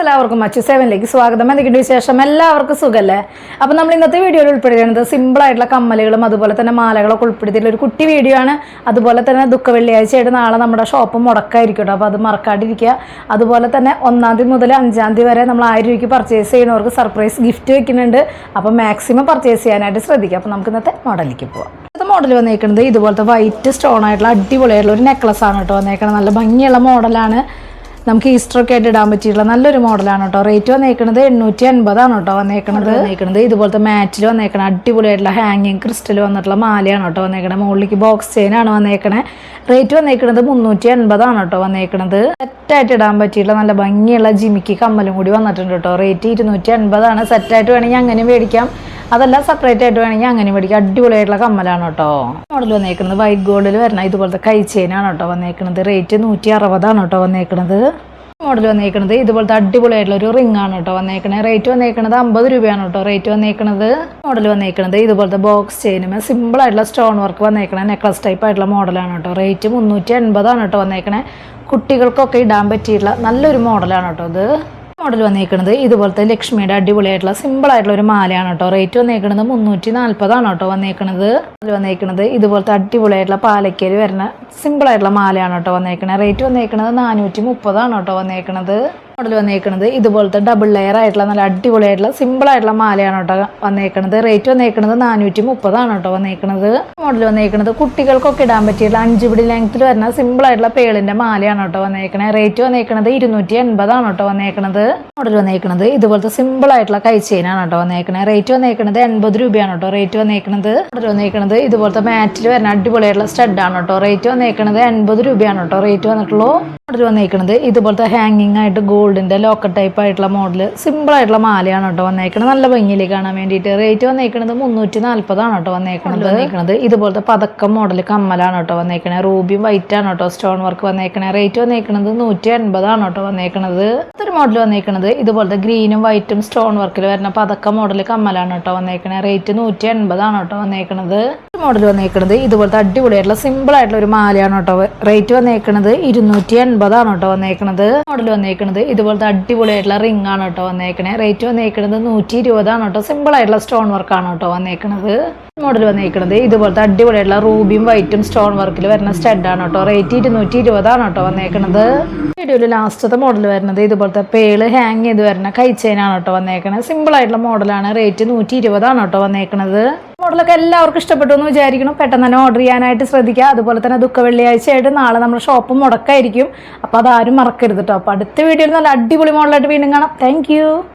എല്ലാവർക്കും മച്ചു സെവനിലേക്ക് സ്വാഗതം. എന്തൊക്കെയുണ്ട് വിശേഷം? എല്ലാവർക്കും സുഖല്ലേ? അപ്പോൾ നമ്മൾ ഇന്നത്തെ വീഡിയോയിൽ ഉൾപ്പെടുത്തുന്നത് സിമ്പിൾ ആയിട്ടുള്ള കമ്മലുകളും അതുപോലെ തന്നെ മാലകളൊക്കെ ഉൾപ്പെടുത്തിയിട്ടുള്ള ഒരു കുട്ടി വീഡിയോ ആണ്. അതുപോലെ തന്നെ ദുഃഖ വെള്ളിയാഴ്ചയായിട്ട് നാളെ നമ്മുടെ ഷോപ്പ് മുടക്കായിരിക്കും കേട്ടോ. അപ്പോൾ അത് മറക്കാണ്ടിരിക്കുക. അതുപോലെ തന്നെ 1-ാം തീയതി മുതൽ 5-ാം തീയതി വരെ നമ്മൾ 1000 രൂപയ്ക്ക് പർച്ചേസ് ചെയ്യുന്നവർക്ക് സർപ്രൈസ് ഗിഫ്റ്റ് വെക്കുന്നുണ്ട്. അപ്പോൾ മാക്സിമം പർച്ചേസ് ചെയ്യാനായിട്ട് ശ്രദ്ധിക്കുക. അപ്പോൾ നമുക്ക് ഇന്നത്തെ മോഡലിലേക്ക് പോവാം. ഇന്നത്തെ മോഡൽ വന്നേക്കുന്നത് ഇതുപോലത്തെ വൈറ്റ് സ്റ്റോൺ ആയിട്ടുള്ള അടിപൊളിയായിട്ടുള്ള ഒരു നെക്ലസ് ആണ് കേട്ടോ വന്നേക്കുന്നത്. നല്ല ഭംഗിയുള്ള മോഡലാണ്. നമുക്ക് ഈസ്റ്ററൊക്കെ ആയിട്ട് ഇടാൻ പറ്റിയിട്ടുള്ള നല്ലൊരു മോഡലാണ് കേട്ടോ. റേറ്റ് വന്നേക്കുന്നത് 850 കേട്ടോ വന്നേക്കുന്നത്. ഇതുപോലത്തെ മാറ്റിൽ വന്നേക്കണം അടിപൊളിയായിട്ടുള്ള ഹാങ്ങിങ് ക്രിസ്റ്റൽ വന്നിട്ടുള്ള മാലയാണ് കേട്ടോ വന്നേക്കണത്. മുകളിലേക്ക് ബോക്സ് ചെയിനാണ് വന്നേക്കണേ. റേറ്റ് വന്നേക്കുന്നത് 380 കേട്ടോ വന്നേക്കുന്നത്. സെറ്റായിട്ട് ഇടാൻ പറ്റിയിട്ടുള്ള നല്ല ഭംഗിയുള്ള ജിമിക്ക് കമ്മലും കൂടി വന്നിട്ടുണ്ട് കേട്ടോ. റേറ്റ് 250 സെറ്റായിട്ട് വേണമെങ്കിൽ അങ്ങനെ മേടിക്കാം, അതല്ല സെപ്പറേറ്റ് ആയിട്ട് വേണമെങ്കിൽ അങ്ങനെ മേടിക്കാം. അടിപൊളിയായിട്ടുള്ള കമ്മലാണ് കേട്ടോ. മോഡൽ വന്നേക്കുന്നത് വൈറ്റ് ഗോൾഡിൽ വരണം ഇതുപോലത്തെ കൈ ചെയിനാണ് കേട്ടോ വന്നേക്കുന്നത്. റേറ്റ് 160 കേട്ടോ വന്നേക്കുന്നത്. മോഡൽ വന്നേക്കുന്നത് ഇതുപോലത്തെ അടിപൊളിയായിട്ടുള്ള ഒരു റിംഗ് ആണ് കേട്ടോ വന്നേക്കണേ. റേറ്റ് വന്നേക്കുന്നത് 50 രൂപയാണ് കേട്ടോ റേറ്റ് വന്നേക്കുന്നത്. മോഡൽ വന്നേക്കുന്നത് ഇതുപോലത്തെ ബോക്സ് ചെയിനുമേ സിമ്പിൾ ആയിട്ടുള്ള സ്റ്റോൺ വർക്ക് വന്നേക്കണേ നെക്ലസ് ടൈപ്പ് ആയിട്ടുള്ള മോഡലാണ് കേട്ടോ. റേറ്റ് 380 കേട്ടോ വന്നേക്കണേ. കുട്ടികൾക്കൊക്കെ ഇടാൻ പറ്റിയിട്ടുള്ള നല്ലൊരു മോഡലാണ് കേട്ടോ ഇത്. മോഡൽ വന്നേക്കുന്നത് ഇതുപോലത്തെ ലക്ഷ്മിയുടെ അടിപൊളിയായിട്ടുള്ള സിമ്പിൾ ആയിട്ടുള്ള ഒരു മാലയാണ് കേട്ടോ. റേറ്റ് വന്നേക്കുന്നത് 340 കേട്ടോ വന്നേക്കുന്നത്. മോഡൽ വന്നേക്കുന്നത് ഇതുപോലത്തെ അടിപൊളിയായിട്ടുള്ള പാലക്കയിൽ വരുന്ന സിമ്പിൾ ആയിട്ടുള്ള മാലയാണ് കേട്ടോ വന്നേക്കുന്നത്. റേറ്റ് വന്നേക്കുന്നത് 430 കേട്ടോ വന്നേക്കുന്നത്. മോഡൽ വന്നേക്കുന്നത് ഇതുപോലത്തെ ഡബിൾ ലെയർ ആയിട്ടുള്ള നല്ല അടിപൊളിയായിട്ടുള്ള സിമ്പിൾ ആയിട്ടുള്ള മാലയാണ് കേട്ടോ വന്നേക്കുന്നത്. റേറ്റ് വന്നേക്കുന്നത് 430 കേട്ടോ വന്നേക്കുന്നത്. മോഡൽ വന്നേക്കുന്നത് കുട്ടികൾക്കൊക്കെ ഇടാൻ പറ്റിയിട്ടുള്ള 5 പിടി ലെങ്ത്തിൽ വരുന്ന സിമ്പിൾ ആയിട്ടുള്ള പേളിന്റെ മാലയാണ് കേട്ടോ വന്നേക്കുന്നത്. റേറ്റ് വന്നേക്കുന്നത് 280 കേട്ടോ വന്നേക്കുന്നത്. മോഡൽ വന്നേക്കുന്നത് ഇതുപോലത്തെ സിമ്പിൾ ആയിട്ടുള്ള കൈ ചെയിനാണ് കേട്ടോ വന്നേക്കുന്നത്. റേറ്റ് വന്നേക്കുന്നത് 80 രൂപയാണ് കേട്ടോ റേറ്റ് വന്നേക്കുന്നത്. മോഡൽ വന്നേക്കുന്നത് ഇതുപോലത്തെ മാറ്റിൽ വരുന്ന അടിപൊളിയായിട്ടുള്ള സ്റ്റഡ് ആണ് കേട്ടോ. റേറ്റ് വന്നേക്കുന്നത് 80 രൂപയാണ് കേട്ടോ റേറ്റ് വന്നിട്ടുള്ളൂ. മോഡൽ വന്നേക്കുന്നത് ഇതുപോലത്തെ ഹാങ്ങിങ് ആയിട്ട് ഗോൾഡിന്റെ ലോക്കർ ടൈപ്പ് ആയിട്ടുള്ള മോഡൽ സിമ്പിൾ ആയിട്ടുള്ള മാലയാണ് കേട്ടോ വന്നേക്കുന്നത്. നല്ല ഭംഗിയിലേക്ക് കാണാൻ വേണ്ടിയിട്ട്. റേറ്റ് വന്നേക്കുന്നത് 340 കേട്ടോ വന്നേക്കുന്നത്. ഇതുപോലത്തെ പതക്കം മോഡൽ കമ്മലാണ് കേട്ടോ വന്നേക്കണേ. റൂബിയും വൈറ്റ് ആണ് കേട്ടോ സ്റ്റോൺ വർക്ക് വന്നേക്കണേ. റേറ്റ് വന്നേക്കുന്നത് 180 കേട്ടോ വന്നേക്കുന്നത്. ഒരു മോഡൽ വന്നേക്കുന്നത് ഇതുപോലത്തെ ഗ്രീനും വൈറ്റും സ്റ്റോൺ വർക്കിൽ വരുന്ന പതക്കം മോഡൽ കമ്മലാണ് കേട്ടോ വന്നേക്കണേ. റേറ്റ് 180 കേട്ടോ വന്നേക്കുന്നത്. മോഡൽ വന്നേക്കുന്നത് ഇതുപോലത്തെ അടിപൊളിയായിട്ടുള്ള സിമ്പിൾ ആയിട്ടുള്ള ഒരു മാലയാണ് കേട്ടോ. റേറ്റ് വന്നേക്കുന്നത് 280 കേട്ടോ വന്നേക്കുന്നത്. മോഡൽ വന്നേക്കുന്നത് ഇതുപോലത്തെ അടിപൊളിയായിട്ടുള്ള റിംഗ് ആണ് കേട്ടോ വന്നേക്കണേ. റേറ്റ് വന്നേക്കുന്നത് 120 കേട്ടോ. സിമ്പിൾ ആയിട്ടുള്ള സ്റ്റോൺ വർക്കാണ് കേട്ടോ വന്നേക്കുന്നത്. മോഡൽ വന്നേക്കുന്നത് ഇതുപോലത്തെ അടിപൊളിയായിട്ടുള്ള റൂബിയും വൈറ്റും സ്റ്റോൺ വർക്കിൽ വരുന്ന സ്റ്റഡ് ആണ് കേട്ടോ. റേറ്റ് 220 കേട്ടോ വന്നേക്കുന്നത്. വീഡിയോയിൽ ലാസ്റ്റത്തെ മോഡൽ വരുന്നത് ഇതുപോലത്തെ പേള് ഹാങ് ചെയ്ത് വരുന്ന കൈ ചെയിനാണ് കേട്ടോ വന്നേക്കണത്. സിമ്പിൾ ആയിട്ടുള്ള മോഡലാണ്. റേറ്റ് 120 കേട്ടോ വന്നേക്കുന്നത്. മോഡലൊക്കെ എല്ലാവർക്കും ഇഷ്ടപ്പെട്ടു എന്ന് വിചാരിക്കണം. പെട്ടെന്ന് തന്നെ ഓർഡർ ചെയ്യാനായിട്ട് ശ്രദ്ധിക്കുക. അതുപോലെ തന്നെ ദുഃഖ വെള്ളിയാഴ്ചയായിട്ട് നാളെ നമ്മുടെ ഷോപ്പ് മുടക്കായിരിക്കും. അപ്പോൾ അതാരും മറക്കരുത് കേട്ടോ. അപ്പോൾ അടുത്ത വീഡിയോയിൽ നല്ല അടിപൊളി മോഡലായിട്ട് വീണ്ടും കാണാം. താങ്ക്